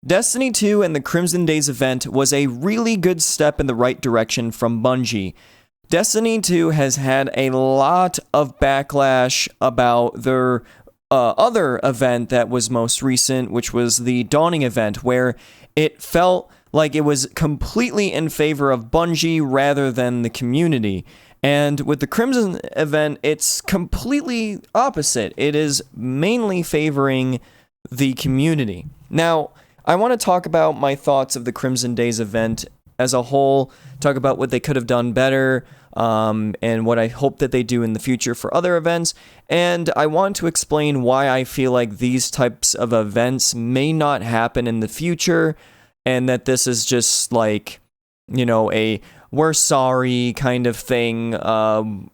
Destiny 2 and the Crimson Days event was a really good step in the right direction from Bungie. Destiny 2 has had a lot of backlash about their other event that was most recent, which was the Dawning event, where it felt like it was completely in favor of Bungie rather than the community. And with the Crimson event, it's completely opposite. It is mainly favoring the community. Now, I want to talk about my thoughts of the Crimson Days event as a whole, talk about what they could have done better, and what I hope that they do in the future for other events. And I want to explain why I feel like these types of events may not happen in the future, and that this is just like, a we're sorry kind of thing.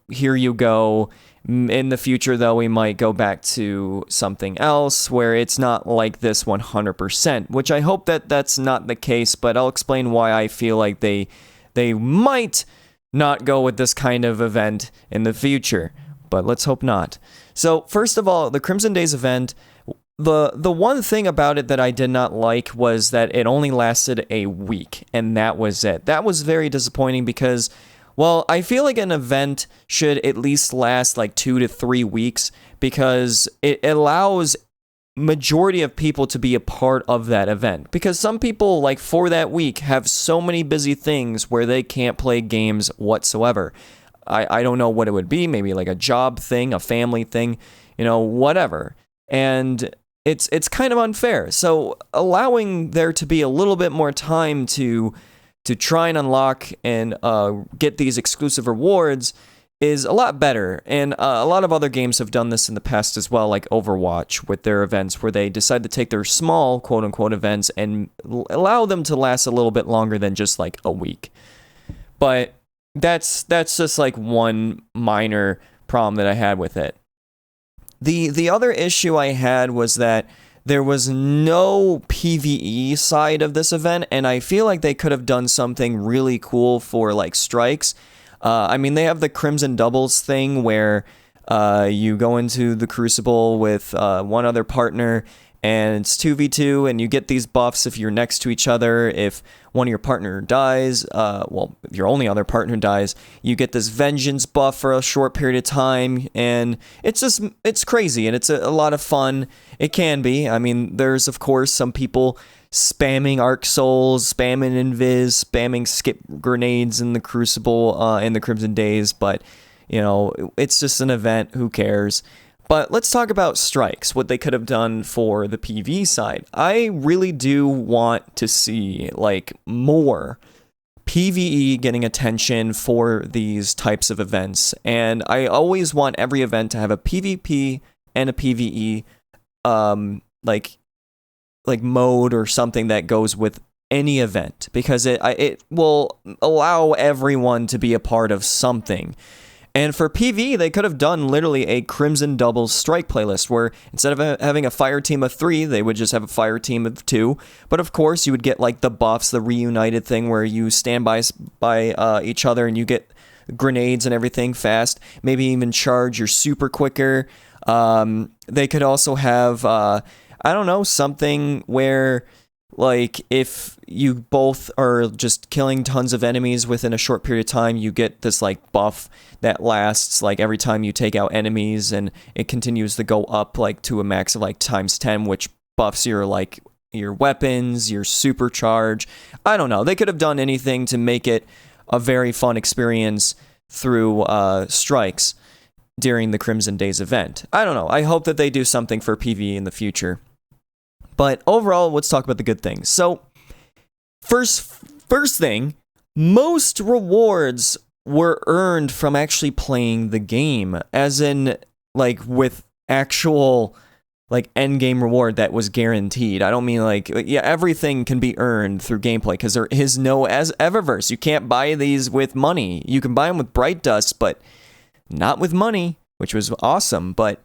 Here you go. In the future, though, we might go back to something else where it's not like this 100%, which I hope that that's not the case, but I'll explain why I feel like they might not go with this kind of event in the future, but let's hope not. So, first of all, the Crimson Days event, the one thing about it that I did not like was that it only lasted a week, and that was it. That was very disappointing because, well, I feel like an event should at least last like 2 to 3 weeks because it allows majority of people to be a part of that event. Because some people, like for that week, have so many busy things where they can't play games whatsoever. I don't know what it would be, maybe like a job thing, a family thing, whatever. And it's kind of unfair. So allowing there to be a little bit more time to try and unlock and get these exclusive rewards is a lot better. And a lot of other games have done this in the past as well, like Overwatch with their events where they decide to take their small quote-unquote events and allow them to last a little bit longer than just like a week. But that's just like one minor problem that I had with it. The other issue I had was that there was no PvE side of this event, and I feel like they could have done something really cool for like strikes. They have the Crimson Doubles thing where you go into the Crucible with one other partner, and it's 2v2, and you get these buffs if you're next to each other. If one of your partner dies, if your only other partner dies, you get this vengeance buff for a short period of time, and it's crazy, and it's a lot of fun. It can be. There's, of course, some people spamming Arc Souls, spamming Invis, spamming skip grenades in the Crucible, in the Crimson Days, but, it's just an event. Who cares? But let's talk about strikes, what they could have done for the PvE side. I really do want to see, more PvE getting attention for these types of events. And I always want every event to have a PvP and a PvE, mode or something that goes with any event. Because it will allow everyone to be a part of something. And for PvE, they could have done literally a Crimson Doubles strike playlist where instead of having a fire team of 3, they would just have a fire team of 2. But of course, you would get like the buffs, the reunited thing where you stand by each other and you get grenades and everything fast. Maybe even charge your super quicker. They could also have, something where, if you both are just killing tons of enemies within a short period of time, you get this, buff that lasts, every time you take out enemies, and it continues to go up, to a max of, times 10, which buffs your weapons, your supercharge. I don't know. They could have done anything to make it a very fun experience through strikes during the Crimson Days event. I don't know. I hope that they do something for PvE in the future. But overall, let's talk about the good things. So, first thing, most rewards were earned from actually playing the game, as in, with actual, end game reward that was guaranteed. I don't mean, everything can be earned through gameplay, because there is no Eververse. You can't buy these with money. You can buy them with Bright Dust, but not with money, which was awesome, but...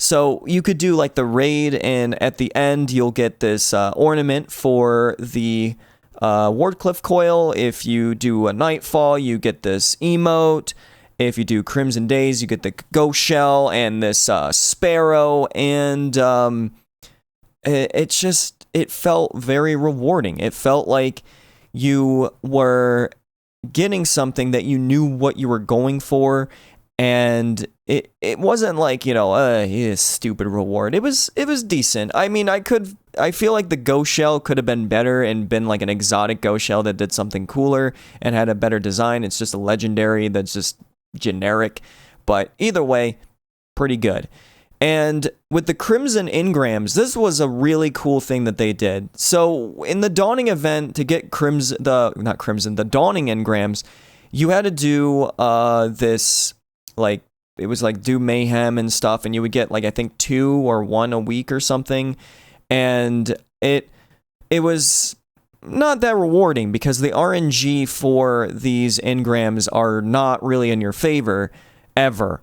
So you could do the raid, and at the end you'll get this ornament for the Wardcliff coil. If you do a Nightfall, you get this emote. If you do Crimson Days, you get the Ghost Shell and this Sparrow. And it's just it felt very rewarding. It felt like you were getting something that you knew what you were going for, and it wasn't like, stupid reward. It was decent. I mean, I feel like the ghost shell could have been better and been like an exotic ghost shell that did something cooler and had a better design. It's just a legendary that's just generic, but either way, pretty good. And with the Crimson Engrams, this was a really cool thing that they did. So in the Dawning event, to get the Dawning Engrams, you had to do this, like, it was like do mayhem and stuff, and you would get like, I think 2 or 1 a week or something. And it was not that rewarding because the RNG for these engrams are not really in your favor ever.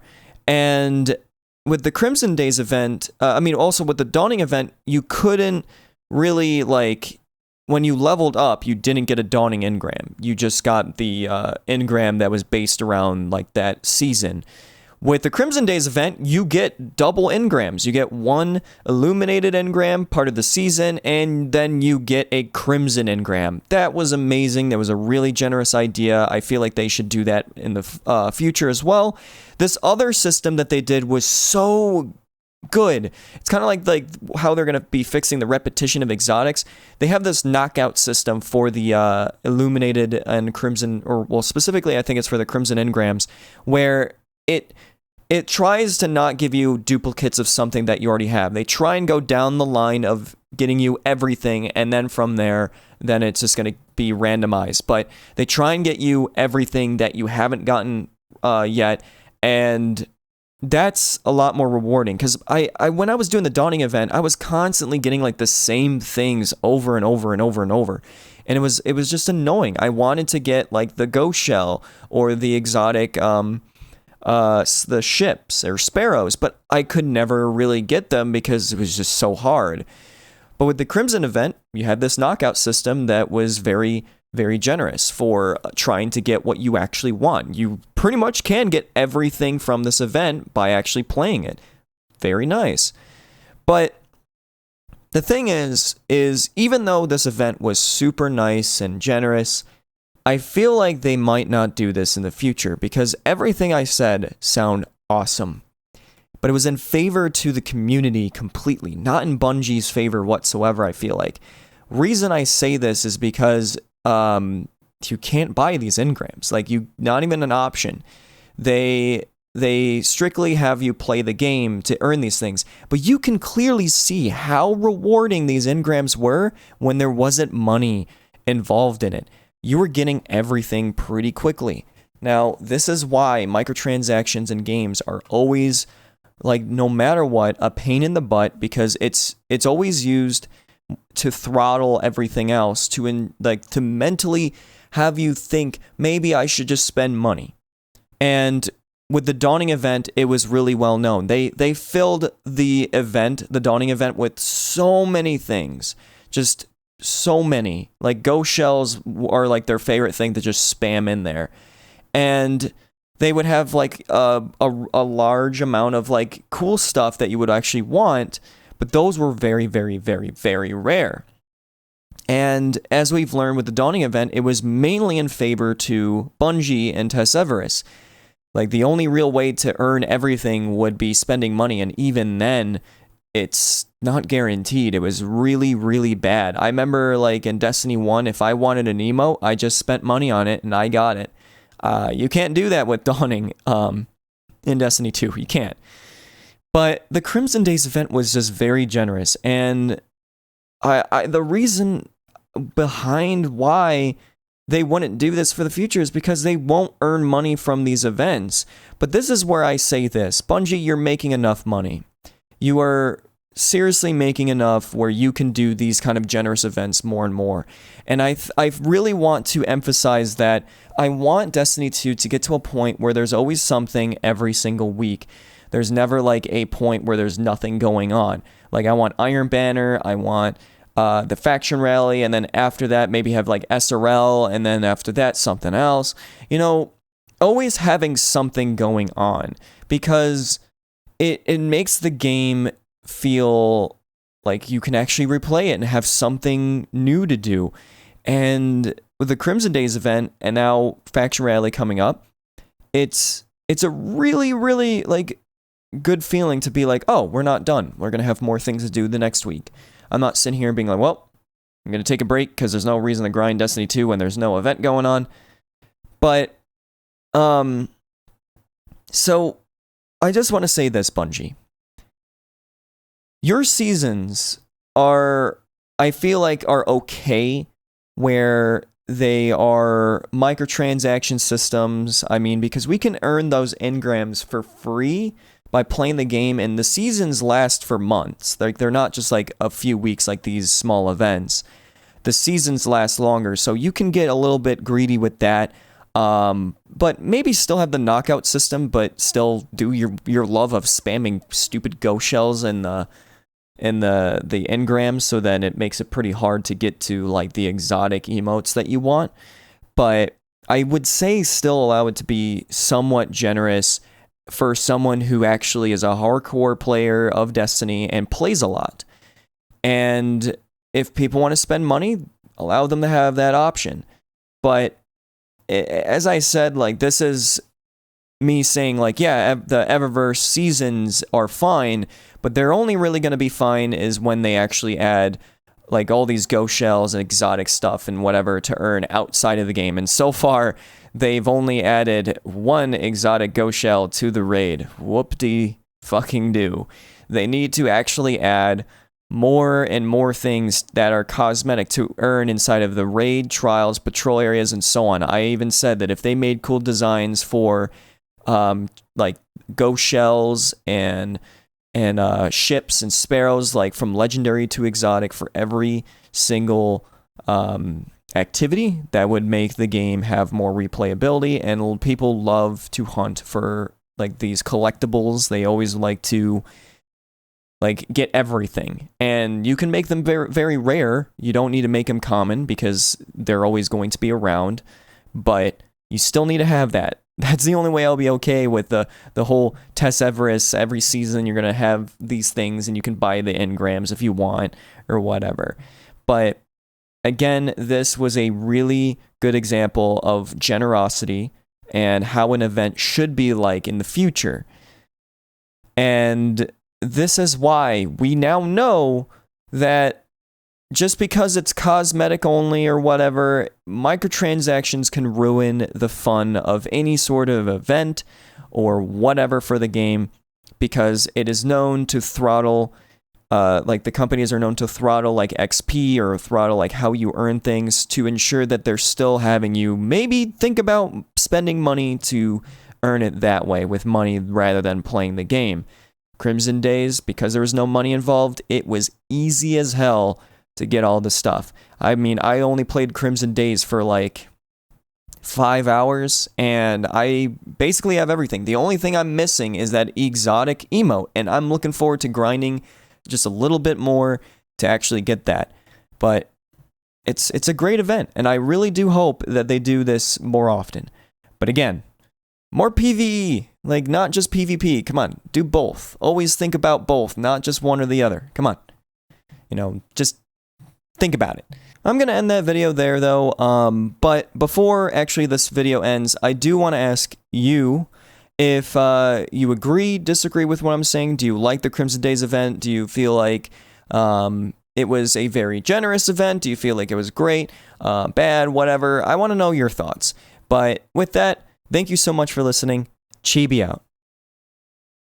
And with the Crimson Days event, also with the Dawning event, you couldn't really, like, when you leveled up, you didn't get a Dawning engram. You just got the engram that was based around, like, that season. With the Crimson Days event, you get double engrams. You get 1 illuminated engram, part of the season, and then you get a Crimson engram. That was amazing. That was a really generous idea. I feel like they should do that in the future as well. This other system that they did was so good. It's kind of like how they're going to be fixing the repetition of exotics. They have this knockout system for the illuminated and Crimson, specifically I think it's for the Crimson engrams, where it tries to not give you duplicates of something that you already have. They try and go down the line of getting you everything, and then from there, then it's just going to be randomized. But they try and get you everything that you haven't gotten yet, and that's a lot more rewarding. Because I when I was doing the Dawning event, I was constantly getting like the same things over and over and over and over. And it was just annoying. I wanted to get like the ghost shell or the exotic the ships or sparrows, but I could never really get them because it was just so hard. But with the Crimson event, you had this knockout system that was very, very generous for trying to get what you actually want. You pretty much can get everything from this event by actually playing it. Very nice. But the thing is even though this event was super nice and generous, I feel like they might not do this in the future because everything I said sound awesome. But it was in favor to the community completely, not in Bungie's favor whatsoever, I feel like. Reason I say this is because you can't buy these engrams. Like, not even an option. They strictly have you play the game to earn these things. But you can clearly see how rewarding these engrams were when there wasn't money involved in it. You were getting everything pretty quickly. Now, this is why microtransactions in games are always, like, no matter what, a pain in the butt, because it's always used to throttle everything else, to mentally have you think, maybe I should just spend money. And with the Dawning event, it was really well known. They filled the Dawning event, with so many things. Just so many. Like, ghost shells are like their favorite thing to just spam in there. And they would have like a large amount of like cool stuff that you would actually want, but those were very, very, very, very rare. And as we've learned with the Dawning event, it was mainly in favor to Bungie and Tesseverus. Like, the only real way to earn everything would be spending money, and even then, it's not guaranteed. It was really, really bad. I remember, like, in Destiny 1, if I wanted an emote, I just spent money on it, and I got it. You can't do that with Dawning in Destiny 2. You can't. But the Crimson Days event was just very generous, and the reason behind why they wouldn't do this for the future is because they won't earn money from these events. But this is where I say this. Bungie, you're making enough money. You are seriously making enough where you can do these kind of generous events more and more. And I really want to emphasize that I want Destiny 2 to get to a point where there's always something every single week. There's never like a point where there's nothing going on. Like, I want Iron Banner, I want the faction rally, and then after that maybe have like SRL, and then after that something else. You know, always having something going on, because it makes the game feel like you can actually replay it and have something new to do. And with the Crimson Days event and now Faction Rally coming up, it's a really, really like good feeling to be like, oh, we're not done. We're going to have more things to do the next week. I'm not sitting here and being like, well, I'm going to take a break because there's no reason to grind Destiny 2 when there's no event going on. But, so I just want to say this, Bungie. Your seasons are, I feel like, are okay where they are microtransaction systems. I mean, because we can earn those engrams for free by playing the game, and the seasons last for months. Like, they're not just like a few weeks like these small events. The seasons last longer, so you can get a little bit greedy with that. But maybe still have the knockout system, but still do your love of spamming stupid go shells and the engrams, so then it makes it pretty hard to get to like the exotic emotes that you want. But I would say still allow it to be somewhat generous for someone who actually is a hardcore player of Destiny and plays a lot. And if people want to spend money, allow them to have that option. But as I said, like, this is me saying, like, yeah, the Eververse seasons are fine, but they're only really going to be fine is when they actually add, like, all these go shells and exotic stuff and whatever to earn outside of the game. And so far, they've only added one exotic go shell to the raid. Whoop-de-fucking-do. They need to actually add more and more things that are cosmetic to earn inside of the raid, trials, patrol areas, and so on. I even said that if they made cool designs for like go shells and ships and sparrows, like from legendary to exotic for every single activity, that would make the game have more replayability. And people love to hunt for like these collectibles. They always like to like get everything, and you can make them very, very rare. You don't need to make them common because they're always going to be around, but you still need to have that. That's the only way I'll be okay with the whole Tess Everest. Every season you're going to have these things and you can buy the engrams if you want or whatever. But again, this was a really good example of generosity and how an event should be like in the future. And this is why we now know that just because it's cosmetic only or whatever, microtransactions can ruin the fun of any sort of event or whatever for the game, because it is known to throttle, like the companies are known to throttle like XP or throttle like how you earn things to ensure that they're still having you maybe think about spending money to earn it that way with money rather than playing the game. Crimson Days, because there was no money involved, it was easy as hell to get all the stuff. I mean, I only played Crimson Days for like 5 hours, and I basically have everything. The only thing I'm missing is that exotic emote, and I'm looking forward to grinding just a little bit more to actually get that. But it's a great event, and I really do hope that they do this more often. But again, more PvE, like not just PvP. Come on, do both. Always think about both, not just one or the other. Come on. You know, just think about it. I'm going to end that video there though, but before actually this video ends, I do want to ask you if you agree, disagree with what I'm saying. Do you like the Crimson Days event? Do you feel like it was a very generous event? Do you feel like it was great, bad, whatever? I want to know your thoughts. But with that, thank you so much for listening. Chibi out.